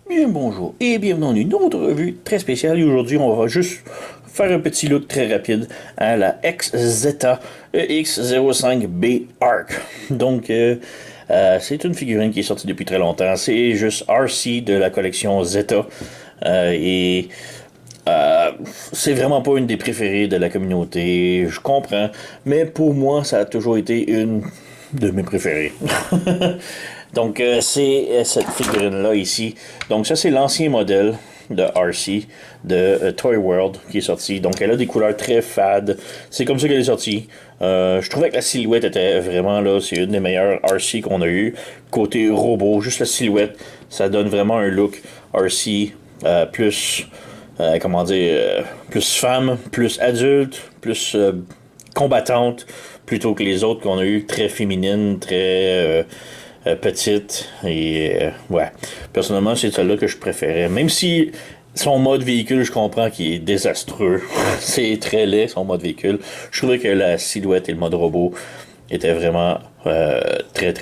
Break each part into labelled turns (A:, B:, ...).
A: Bien bonjour et bienvenue dans une autre revue très spéciale. Et aujourd'hui, on va juste faire un petit look très rapide à la XZ EX05B Arc. Donc, c'est une figurine qui est sortie depuis très longtemps. C'est juste RC de la collection Zeta. Et c'est vraiment pas une des préférées de la communauté, je comprends, mais pour moi, ça a toujours été une de mes préférées. Donc, c'est cette figurine-là ici. Donc, ça, c'est l'ancien modèle de RC de Toy World qui est sorti. Donc, elle a des couleurs très fades. C'est comme ça qu'elle est sortie. Je trouvais que la silhouette était vraiment là. C'est une des meilleures RC qu'on a eu. Côté robot, juste la silhouette, ça donne vraiment un look RC plus. Comment dire, plus femme, plus adulte, plus combattante, plutôt que les autres qu'on a eu très féminines, très petites. Et ouais, personnellement, c'est celle-là que je préférais. Même si son mode véhicule, je comprends qu'il est désastreux. C'est très laid, son mode véhicule. Je trouvais que la silhouette et le mode robot était vraiment très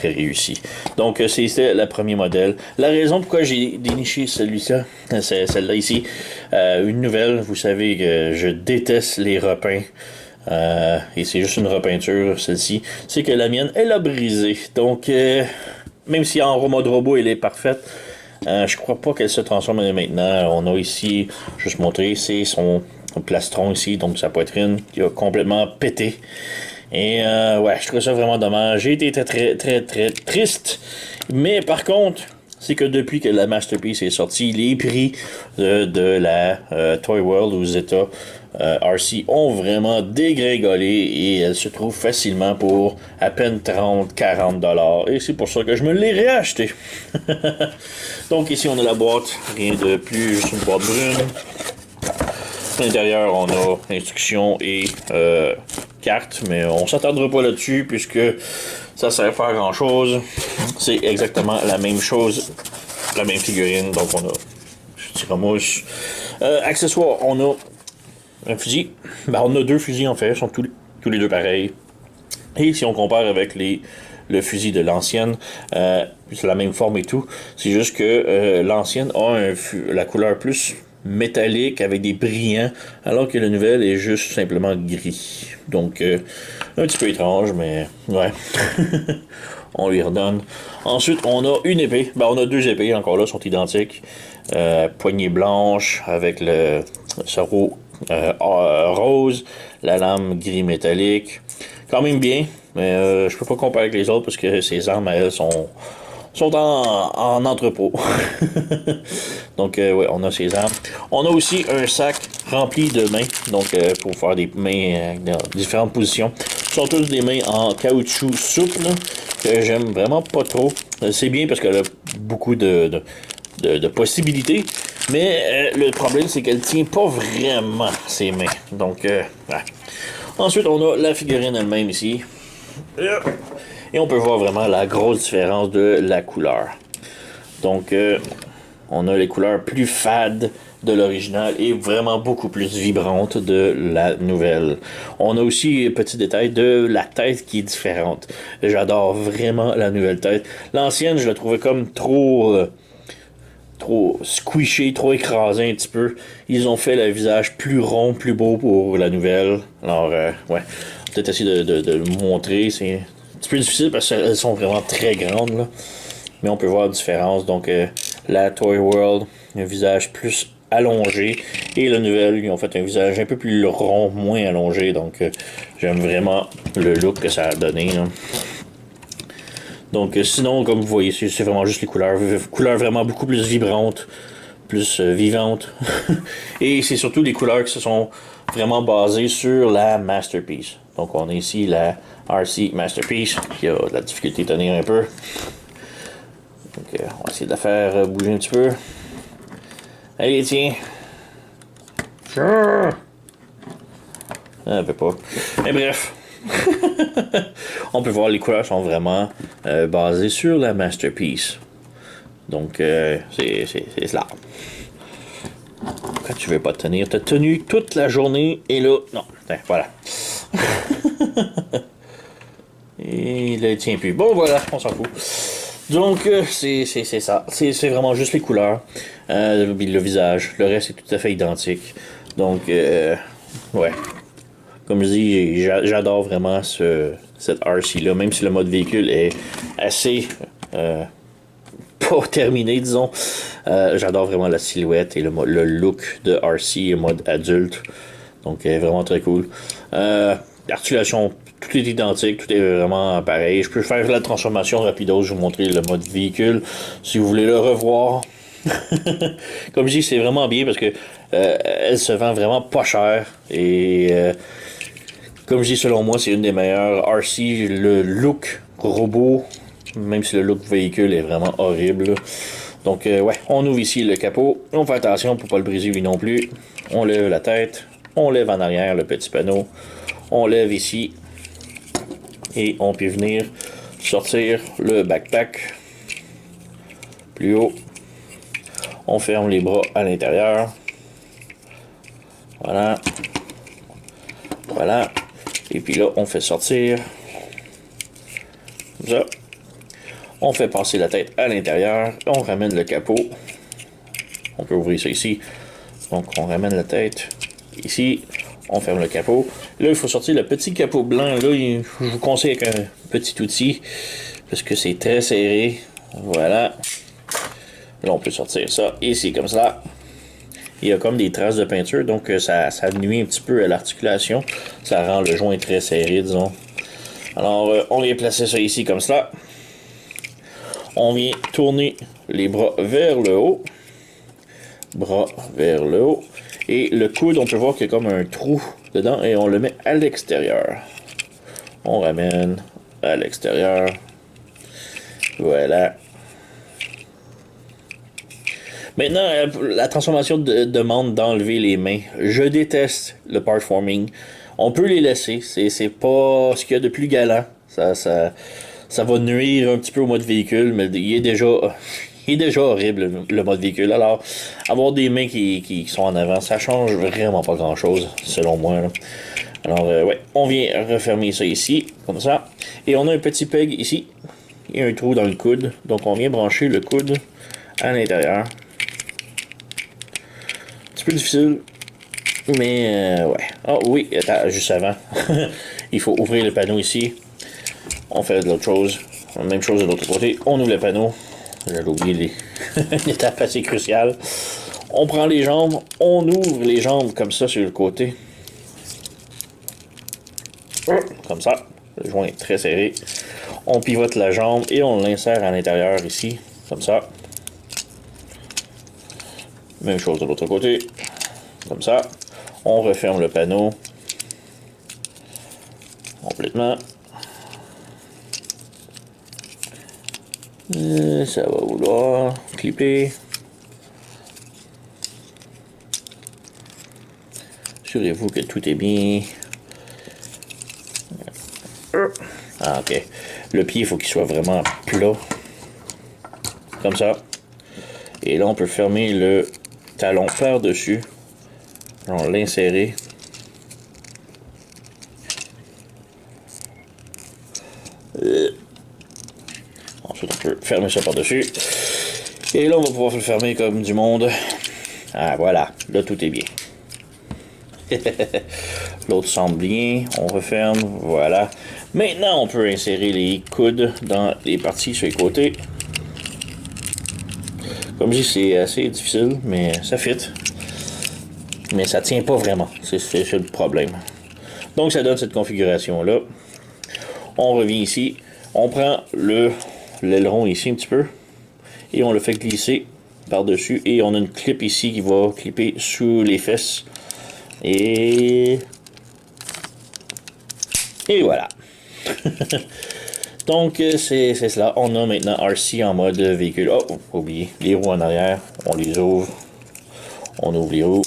A: réussi. Donc, c'était le premier modèle. La raison pourquoi j'ai déniché celui-ci, c'est celle-là ici. Une nouvelle, vous savez que je déteste les repeints. Et c'est juste une repeinture, celle-ci. C'est que la mienne, elle a brisé. Donc, même si en mode robot, elle est parfaite, je crois pas qu'elle se transforme maintenant. On a ici, juste montrer, c'est son plastron ici, donc sa poitrine qui a complètement pété. Et ouais, je trouve ça vraiment dommage. J'ai été très triste. Mais par contre, c'est que depuis que la Masterpiece est sortie, les prix de la Toy World aux États RC ont vraiment dégringolé et elle se trouve facilement pour à peine 30-40$. Et c'est pour ça que je me l'ai réacheté. Donc ici on a la boîte, rien de plus, juste une boîte brune. À l'intérieur, on a instructions et cartes, mais on s'attardera pas là-dessus puisque ça sert à faire grand-chose. C'est exactement la même chose, la même figurine. Donc on a petit remouche. Accessoires, on a un fusil. Ben, on a deux fusils en fait, ils sont tous les deux pareils. Et si on compare avec le fusil de l'ancienne, c'est la même forme et tout. C'est juste que l'ancienne a la couleur plus métallique avec des brillants, alors que la nouvelle est juste simplement gris. Donc, un petit peu étrange, mais ouais. On lui redonne. Ensuite, on a une épée. Ben, on a deux épées, encore là, sont identiques. Poignée blanche avec le sarrau rose, la lame gris métallique. Quand même bien, mais je peux pas comparer avec les autres parce que ces armes, elles, sont en entrepôt. Donc, ouais, on a ces armes. On a aussi un sac rempli de mains, donc pour faire des mains dans différentes positions. Ce sont tous des mains en caoutchouc souple, que j'aime vraiment pas trop. C'est bien parce qu'elle a beaucoup de possibilités, mais le problème, c'est qu'elle tient pas vraiment ses mains. Donc, ouais. Ensuite, on a la figurine elle-même ici. Et on peut voir vraiment la grosse différence de la couleur. Donc, on a les couleurs plus fades de l'original et vraiment beaucoup plus vibrantes de la nouvelle. On a aussi, petit détail, de la tête qui est différente. J'adore vraiment la nouvelle tête. L'ancienne, je la trouvais comme trop squishy, trop écrasé un petit peu. Ils ont fait le visage plus rond, plus beau pour la nouvelle. Alors, ouais, peut-être essayer de le montrer. C'est un petit peu difficile parce qu'elles sont vraiment très grandes, là. Mais on peut voir la différence. Donc, la Toy World, un visage plus allongé. Et la nouvelle, ils ont fait un visage un peu plus rond, moins allongé. Donc, j'aime vraiment le look que ça a donné, là. Donc, sinon, comme vous voyez, c'est vraiment juste les couleurs. Couleurs vraiment beaucoup plus vibrantes, plus vivantes. Et c'est surtout les couleurs qui se sont vraiment basées sur la Masterpiece. Donc, on a ici la RC Masterpiece, qui a de la difficulté à tenir un peu. Donc, on va essayer de la faire bouger un petit peu. Allez, tiens. Elle peut pas. Mais bref. On peut voir les couleurs sont vraiment basées sur la Masterpiece. Donc, c'est cela. Quand tu veux pas tenir, t'as tenu toute la journée et là, non, voilà. Et là, il tient plus. Bon, voilà, on s'en fout. Donc, c'est ça. C'est vraiment juste les couleurs, le visage. Le reste est tout à fait identique. Donc, ouais. Comme je dis, j'adore vraiment cette RC-là, même si le mode véhicule est assez pas terminé, disons. J'adore vraiment la silhouette et le look de RC en mode adulte. Donc, vraiment très cool. L'articulation, tout est identique, tout est vraiment pareil. Je peux faire la transformation rapido, je vais vous montrer le mode véhicule si vous voulez le revoir. Comme je dis, c'est vraiment bien parce que elle se vend vraiment pas cher et comme je dis, selon moi, c'est une des meilleures RC. Le look robot, même si le look véhicule est vraiment horrible. Donc, ouais, on ouvre ici le capot. On fait attention pour pas le briser lui non plus. On lève la tête. On lève en arrière le petit panneau. On lève ici. Et on peut venir sortir le backpack plus haut. On ferme les bras à l'intérieur. Voilà. Voilà. Et puis là, on fait sortir. Comme ça. On fait passer la tête à l'intérieur. On ramène le capot. On peut ouvrir ça ici. Donc, on ramène la tête ici. On ferme le capot. Là, il faut sortir le petit capot blanc. Là, je vous conseille avec un petit outil. Parce que c'est très serré. Voilà. Là, on peut sortir ça ici, comme ça. Il y a comme des traces de peinture, donc ça nuit un petit peu à l'articulation. Ça rend le joint très serré, disons. Alors, on vient placer ça ici, comme ça. On vient tourner les bras vers le haut. Bras vers le haut. Et le coude, on peut voir qu'il y a comme un trou dedans et on le met à l'extérieur. On ramène à l'extérieur. Voilà. Maintenant, la transformation demande d'enlever les mains. Je déteste le part forming. On peut les laisser, c'est pas ce qu'il y a de plus galant. Ça va nuire un petit peu au mode véhicule, mais il est déjà horrible le mode véhicule. Alors, avoir des mains qui sont en avant, ça change vraiment pas grand chose, selon moi. Là. Alors, ouais, on vient refermer ça ici, comme ça. Et on a un petit peg ici. Il y a un trou dans le coude. Donc, on vient brancher le coude à l'intérieur. Un petit peu difficile. Mais, ouais. Oh oui, attends, juste avant. Il faut ouvrir le panneau ici. On fait de l'autre chose. Même chose de l'autre côté. On ouvre le panneau. J'avais oublié une étape assez cruciale. On prend les jambes. On ouvre les jambes comme ça sur le côté. Comme ça. Le joint est très serré. On pivote la jambe et on l'insère à l'intérieur ici. Comme ça. Même chose de l'autre côté. Comme ça. On referme le panneau. Complètement. Ça va vouloir clipper. Assurez-vous que tout est bien. Ah, ok. Le pied, il faut qu'il soit vraiment plat. Comme ça. Et là, on peut fermer le talon par-dessus. On l'insérer. Ensuite, on peut fermer ça par-dessus. Et là, on va pouvoir le fermer comme du monde. Ah, voilà. Là, tout est bien. L'autre semble bien. On referme. Voilà. Maintenant, on peut insérer les coudes dans les parties sur les côtés. Comme je dis, c'est assez difficile, mais ça fit. Mais ça tient pas vraiment. C'est le problème. Donc, ça donne cette configuration-là. On revient ici. On prend l'aileron ici un petit peu. Et on le fait glisser par-dessus. Et on a une clip ici qui va clipper sous les fesses. Et voilà. Donc, c'est cela. On a maintenant RC en mode véhicule. Oh, oublié. Les roues en arrière. On les ouvre. On ouvre les roues.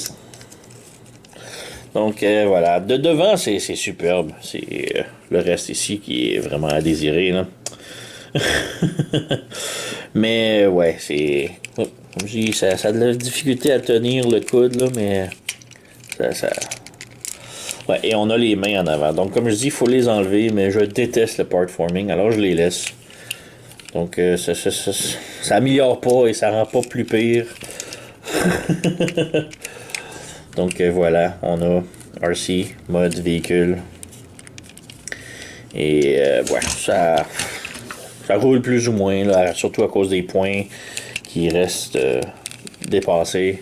A: Donc, voilà. De devant, c'est superbe. C'est le reste ici qui est vraiment à désirer. Là. Mais, ouais, c'est... Comme je dis, ça a de la difficulté à tenir le coude, là, mais... Ça... Ouais, et on a les mains en avant. Donc, comme je dis, il faut les enlever, mais je déteste le part forming, alors je les laisse. Donc, ça améliore pas et ça rend pas plus pire. Donc, voilà, on a RC, mode véhicule. Et, ouais, ça roule plus ou moins, là, surtout à cause des points qui restent dépassés.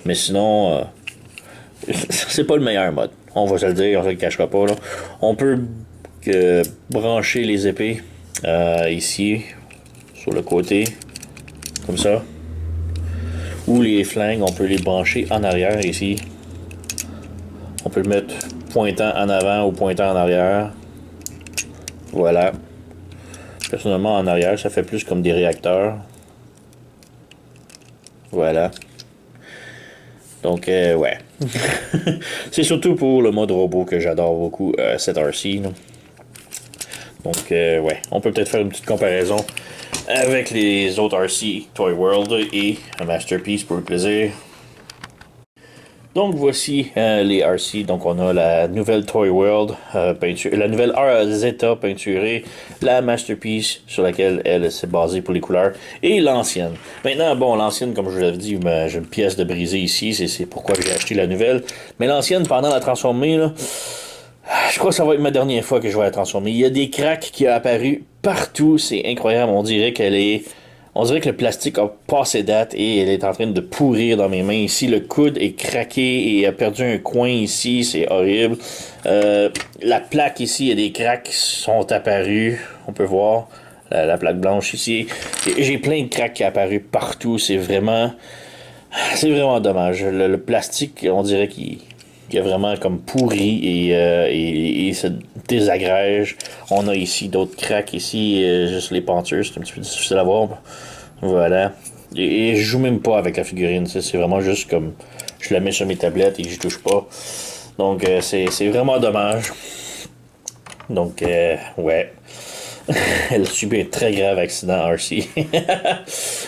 A: Mais sinon, c'est pas le meilleur mode. On va se le dire, on se le cachera pas, là. On peut brancher les épées ici, sur le côté, comme ça. Ou les flingues, on peut les brancher en arrière ici. On peut le mettre pointant en avant ou pointant en arrière. Voilà. Personnellement, en arrière, ça fait plus comme des réacteurs. Voilà. Donc, ouais. C'est surtout pour le mode robot que j'adore beaucoup, cette RC. Là. Donc, ouais. On peut peut-être faire une petite comparaison avec les autres RC Toy World et un Masterpiece pour le plaisir. Donc voici les RC. Donc on a la nouvelle Toy World la nouvelle Zeta peinturée, la Masterpiece sur laquelle elle s'est basée pour les couleurs, et l'ancienne. Maintenant, bon, l'ancienne, comme je vous l'avais dit, j'ai une pièce de brisée ici, c'est pourquoi j'ai acheté la nouvelle. Mais l'ancienne, pendant la transformer, là, je crois que ça va être ma dernière fois que je vais la transformer. Il y a des cracks qui ont apparu partout, c'est incroyable. On dirait que le plastique a passé date et elle est en train de pourrir dans mes mains. Ici, le coude est craqué et a perdu un coin ici. C'est horrible. La plaque ici, il y a des cracks qui sont apparus. On peut voir la plaque blanche ici. J'ai plein de cracks qui sont apparus partout. C'est vraiment dommage. Le plastique, on dirait qu'il a vraiment comme pourri et se désagrège. On a ici d'autres cracks ici, juste les pentures, c'est un petit peu difficile à voir. Voilà. Et je joue même pas avec la figurine, c'est vraiment juste comme je la mets sur mes tablettes et je touche pas. Donc c'est vraiment dommage. Donc ouais. Elle a subi un très grave accident RC.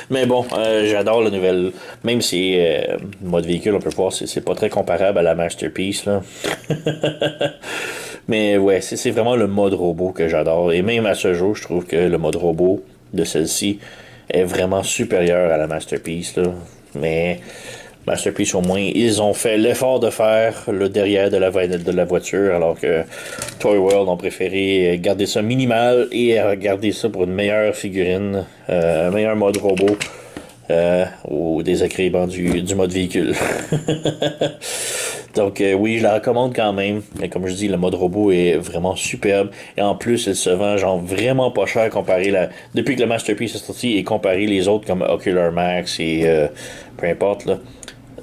A: Mais bon, j'adore la nouvelle. Même si mode véhicule, on peut voir, c'est pas très comparable à la Masterpiece. Là. Mais ouais, c'est vraiment le mode robot que j'adore. Et même à ce jour, je trouve que le mode robot de celle-ci est vraiment supérieur à la Masterpiece. Là. Mais Masterpiece, au moins, ils ont fait l'effort de faire le derrière de la voiture, alors que Toy World ont préféré garder ça minimal et garder ça pour une meilleure figurine, un meilleur mode robot au désagrément du mode véhicule. Donc oui, je la recommande quand même. Mais comme je dis, le mode robot est vraiment superbe. Et en plus, elle se vend genre vraiment pas cher comparé depuis que le Masterpiece est sorti et comparé les autres comme Ocular Max et peu importe là.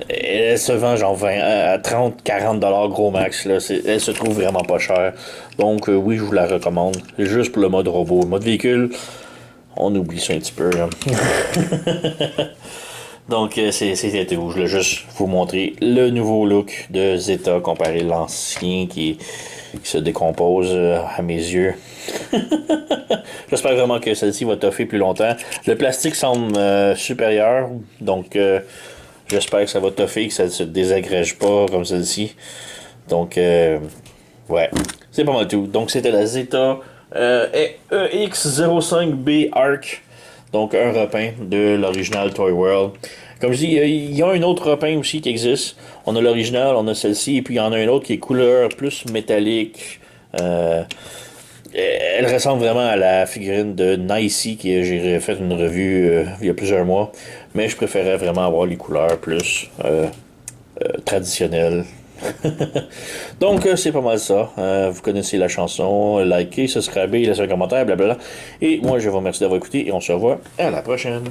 A: Elle se vend genre 20 à 30-40$ gros max. Là. Elle se trouve vraiment pas cher. Donc oui, je vous la recommande. Juste pour le mode robot. Le mode véhicule, on oublie ça un petit peu. Hein. Donc c'était tout. Je voulais juste vous montrer le nouveau look de Zeta comparé à l'ancien qui se décompose à mes yeux. J'espère vraiment que celle-ci va toffer plus longtemps. Le plastique semble supérieur. Donc j'espère que ça va toffer, que ça ne se désagrège pas comme celle-ci. Donc, ouais, c'est pas mal tout. Donc, c'était la Zeta EX05B Arc. Donc, un repeint de l'original Toy World. Comme je dis, il y a un autre repeint aussi qui existe. On a l'original, on a celle-ci, et puis il y en a un autre qui est couleur plus métallique. Elle ressemble vraiment à la figurine de Nicey que j'ai fait une revue il y a plusieurs mois. Mais je préférais vraiment avoir les couleurs plus traditionnelles. Donc c'est pas mal ça. Vous connaissez la chanson. Likez, subscribez, laissez un commentaire, blablabla. Et moi je vous remercie d'avoir écouté et on se revoit à la prochaine.